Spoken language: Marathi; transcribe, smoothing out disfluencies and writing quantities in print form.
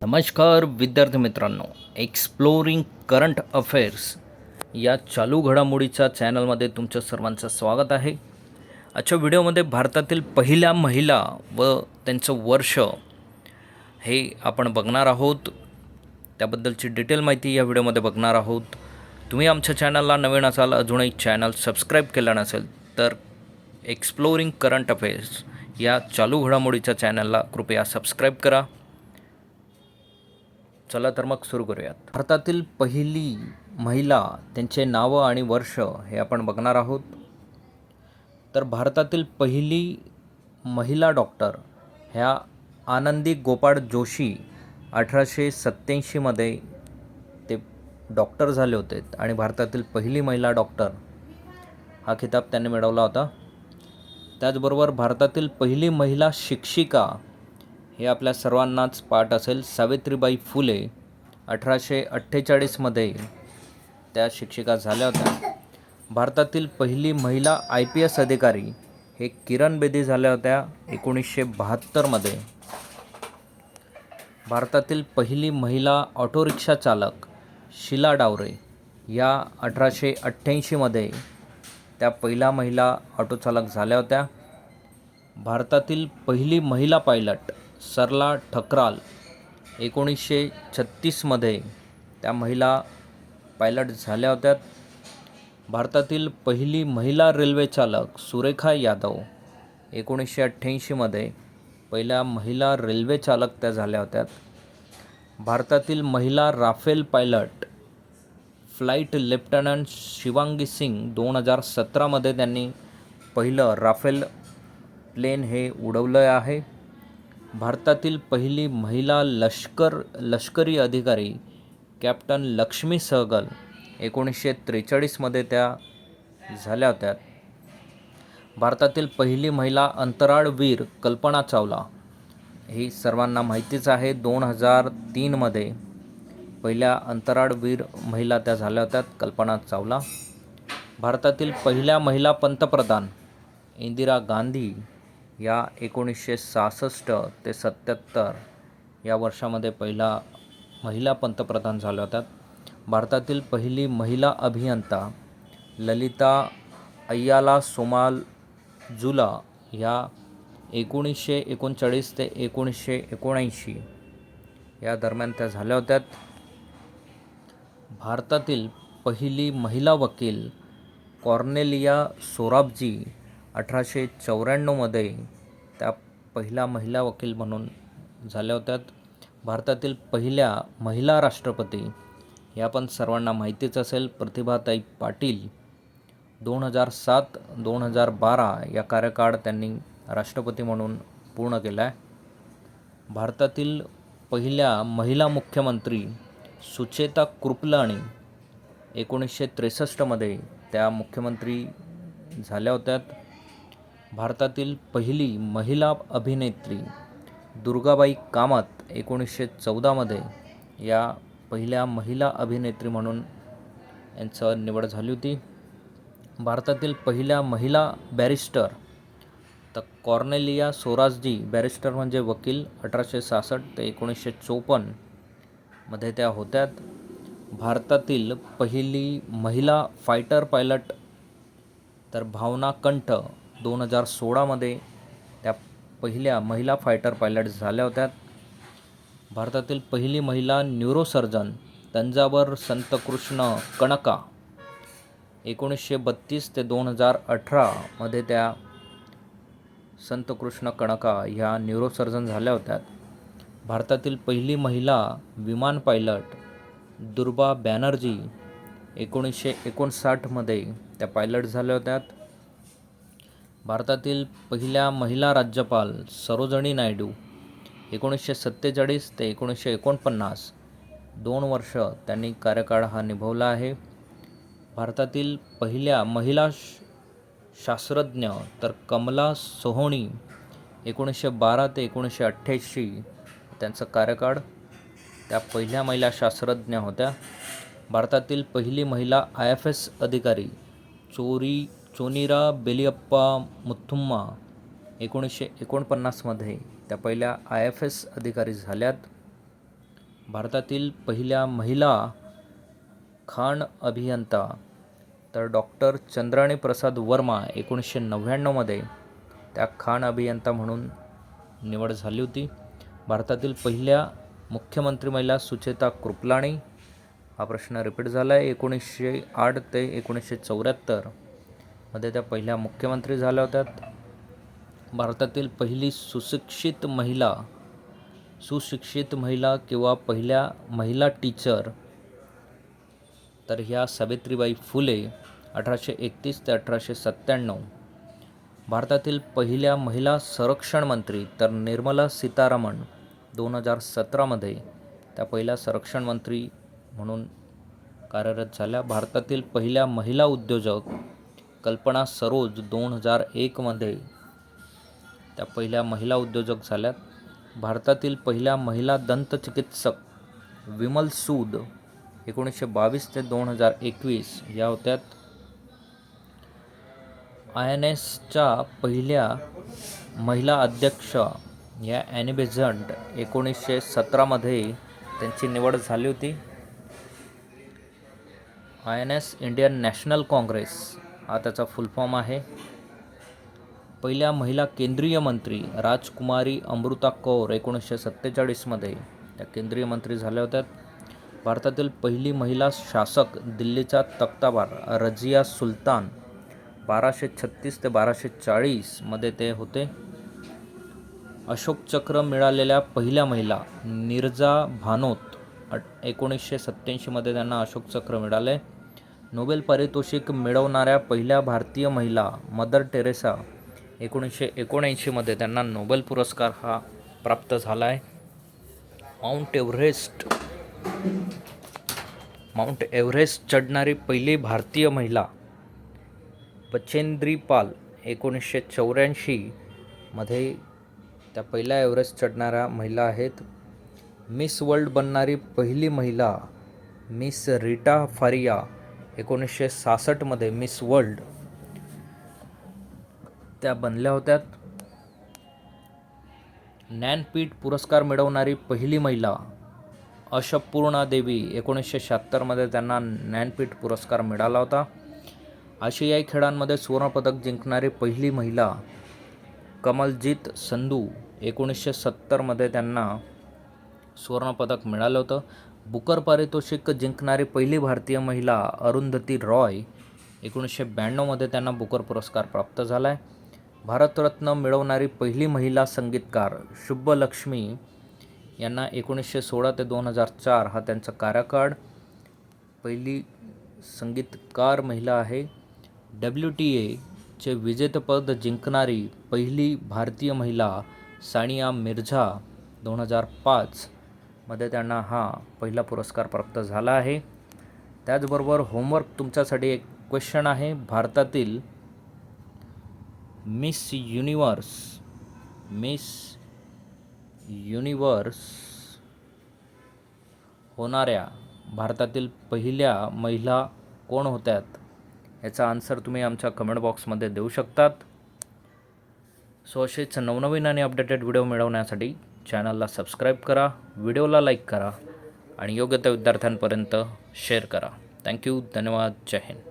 नमस्कार विद्यार्थी मित्रांनो, एक्सप्लोरिंग करंट अफेअर्स या चालू घडामोडीच्या चॅनलमध्ये तुमचं सर्वांचं स्वागत आहे. आजच्या व्हिडिओमध्ये भारतातील पहिल्या महिला व त्यांचं वर्ष हे आपण बघणार आहोत. त्याबद्दलची डिटेल माहिती या व्हिडिओमध्ये बघणार आहोत. तुम्ही आमच्या चॅनलला नवीन असाल, अजूनही चॅनल सबस्क्राईब केलं नसेल तर एक्सप्लोरिंग करंट अफेअर्स या चालू घडामोडीच्या चॅनलला कृपया सबस्क्राईब करा. चला तर मग सुरू करूयात. भारतातील पहिली महिला, त्यांचे नावं आणि वर्ष हे आपण बघणार आहोत. तर भारतातील पहिली महिला डॉक्टर ह्या आनंदी गोपाळ जोशी 1887मध्ये ते डॉक्टर झाले होते आणि भारतातील पहिली महिला डॉक्टर हा खिताब त्यांनी मिळवला होता. त्याचबरोबर भारतातील पहिली महिला शिक्षिका हे आपल्या सर्वांनाच पाठ असेल, सावित्रीबाई फुले 1848मध्ये त्या शिक्षिका झाल्या होत्या. भारतातील पहिली महिला IPS अधिकारी हे किरण बेदी झाल्या होत्या 1972मध्ये. भारतातील पहिली महिला ऑटो रिक्षा चालक शीला डावरे या 1888मध्ये त्या पहिल्या महिला ऑटो चालक झाल्या होत्या. भारतातील पहिली महिला पायलट सरला ठकराल 1936मध्ये त्या महिला पायलट झाल्या होत्या. भारतातील पहिली महिला रेल्वे चालक सुरेखा यादव 1988मध्ये पहिल्या महिला रेल्वे चालक त्या झाल्या होत्या. भारतातील महिला Rafale pilot flight lieutenant Shivangi Singh 2017मध्ये त्यांनी पहिलं राफेल प्लेन हे उडवलं आहे. भारतातील पहिली महिला लष्करी अधिकारी कॅप्टन लक्ष्मी सहगल 1943मध्ये त्या झाल्या होत्या. भारतातील पहिली महिला अंतराळवीर कल्पना चावला ही सर्वांना माहितीच आहे. 2003मध्ये पहिल्या अंतराळवीर महिला त्या झाल्या होत्या, कल्पना चावला. भारतातील पहिल्या महिला पंतप्रधान इंदिरा गांधी या 1966 ते 77 या वर्षामध्ये पहिला महिला पंतप्रधान झाल्या होत्या. भारतातील पहिली महिला अभियंता ललिता अय्याला सोमालजुला ह्या 1939 ते 1979 या दरम्यान त्या झाल्या होत्या. भारतातील पहिली महिला वकील कॉर्नेलिया सोराबजी 1894मध्ये त्या पहिल्या महिला वकील म्हणून झाल्या होत्या. भारतातील पहिल्या महिला राष्ट्रपती या पण सर्वांना माहितीच असेल, प्रतिभाताई पाटील 2007-2012 या कार्यकाळ त्यांनी राष्ट्रपती म्हणून पूर्ण केला आहे. भारतातील पहिल्या महिला मुख्यमंत्री सुचेता कृपलानी 1963मध्ये त्या मुख्यमंत्री झाल्या होत्या. भारतातील पहिली महिला अभिनेत्री दुर्गाबाई कामत 1914मध्ये या पहिल्या महिला अभिनेत्री म्हणून यांचं निवड झाली होती. भारतातील पहिल्या महिला बॅरिस्टर तर कॉर्नेलिया सोराबजी, बॅरिस्टर म्हणजे वकील, 1866 ते 1954मध्ये त्या होत्या. भारतातील पहिली महिला फायटर पायलट तर भावना कंठ 2016मध्ये त्या पहिल्या महिला फायटर पायलट झाल्या होत्या. भारतातील पहिली महिला न्यूरोसर्जन तंजावर संतकृष्ण कणका 1932 ते 2018मध्ये त्या संतकृष्ण कणका ह्या न्यूरोसर्जन झाल्या होत्या. भारतातील पहिली महिला विमान पायलट दुर्बा बॅनर्जी 1959मध्ये त्या पायलट झाल्या होत्या. भारतातील पहिल्या महिला राज्यपाल सरोजिनी नायडू 1947 ते 1949 2 वर्ष त्यांनी कार्यकाळ हा निभवला आहे. भारतातील पहिल्या महिला शास्त्रज्ञ तर कमला सोहोनी 1912 ते 1988 त्यांचा कार्यकाळ, त्या पहिल्या महिला शास्त्रज्ञ होत्या. भारतातील पहिली महिला IFS अधिकारी चोनीरा बेलियप्पा मुथुम्मा 1949मध्ये त्या पहिल्या IFS अधिकारी झाल्यात. भारतातील पहिल्या महिला खाण अभियंता तर डॉक्टर चंद्राणी प्रसाद वर्मा 1999मध्ये त्या खाण अभियंता म्हणून निवड झाली होती. भारतातील पहिल्या मुख्यमंत्री महिला सुचेता कृपलाणी. हा प्रश्न रिपीट झाला आहे. 1908 ते 1974 मध्ये त्या पहिल्या मुख्यमंत्री झाल्या होत्या. भारतातील पहिली सुशिक्षित महिला किंवा पहिल्या महिला टीचर तर ह्या सावित्रीबाई फुले 1831 ते 1897. भारतातील पहिल्या महिला संरक्षण मंत्री तर निर्मला सीतारामन 2017मध्ये त्या पहिल्या संरक्षण मंत्री म्हणून कार्यरत झाल्या. भारतातील पहिल्या महिला उद्योजक कल्पना सरोज 2001मध्ये त्या पहिल्या महिला उद्योजक झाल्यात. भारतातील पहिल्या महिला दंतचिकित्सक विमल सूद 1922 ते 2021 या होत्यात. INSच्या पहिल्या महिला अध्यक्ष या ॲनी बेझंट 1917मध्ये त्यांची निवड झाली होती. INS इंडियन नॅशनल काँग्रेस हा त्याचा फुल फॉर्म आहे. पहिल्या महिला केंद्रीय मंत्री राजकुमारी अमृता कौर 1947मध्ये त्या केंद्रीय मंत्री झाल्या होत्या. भारतातील पहिली महिला शासक दिल्लीचा तख्तावर रझिया सुलतान 1236 ते 1240मध्ये ते होते. अशोक चक्र मिळालेल्या पहिल्या महिला नीरजा भानोत 1987मध्ये त्यांना अशोक चक्र मिळाले. नोबेल पारितोषिक मिळवणाऱ्या पहिल्या भारतीय महिला मदर टेरेसा 1979मध्ये त्यांना नोबेल पुरस्कार हा प्राप्त झाला आहे. माउंट एव्हरेस्ट चढणारी पहिली भारतीय महिला बचेंद्री पाल 1984मध्ये त्या पहिल्या एव्हरेस्ट चढणाऱ्या महिला आहेत. मिस वर्ल्ड बनणारी पहिली महिला मिस रीटा फारिया 1966मध्ये मिस वर्ल्ड त्या बनल्या होत्या. ज्ञानपीठ पुरस्कार मिळवणारी पहिली महिला अशपूर्णा देवी 1976मध्ये त्यांना ज्ञानपीठ पुरस्कार मिळाला होता. आशियाई खेळांमध्ये सुवर्णपदक जिंकणारी पहिली महिला कमलजीत संधू 1970मध्ये त्यांना सुवर्णपदक मिळालं होतं. बुकर पारितोषिक जिंकणारी पहिली भारतीय महिला अरुंधती रॉय 1992मध्ये त्यांना बुकर पुरस्कार प्राप्त झाला आहे. भारतरत्न मिळवणारी पहिली महिला संगीतकार शुभलक्ष्मी यांना 1916 ते 2004 हा त्यांचा कार्यकाळ. पहिली संगीतकार महिला आहे. WTAचे विजेतेपद जिंकणारी पहिली भारतीय महिला सानिया मिर्झा 2005मध्ये त्यांना हा पहिला पुरस्कार प्राप्त झाला आहे. त्याचबरोबर होमवर्क तुमच्यासाठी एक क्वेश्चन आहे. भारतातील मिस युनिवर्स होणाऱ्या भारतातील पहिल्या महिला कोण होत्यात याचा आन्सर तुम्ही आमच्या कमेंट बॉक्समध्ये देऊ शकतात. सो असेच नवनवीन आणि अपडेटेड व्हिडिओ मिळवण्यासाठी चॅनलला सबस्क्राईब करा, व्हिडिओला लाईक करा आणि योग्य त्या विद्यार्थ्यांपर्यंत शेअर करा. थँक्यू. धन्यवाद. जय हिंद.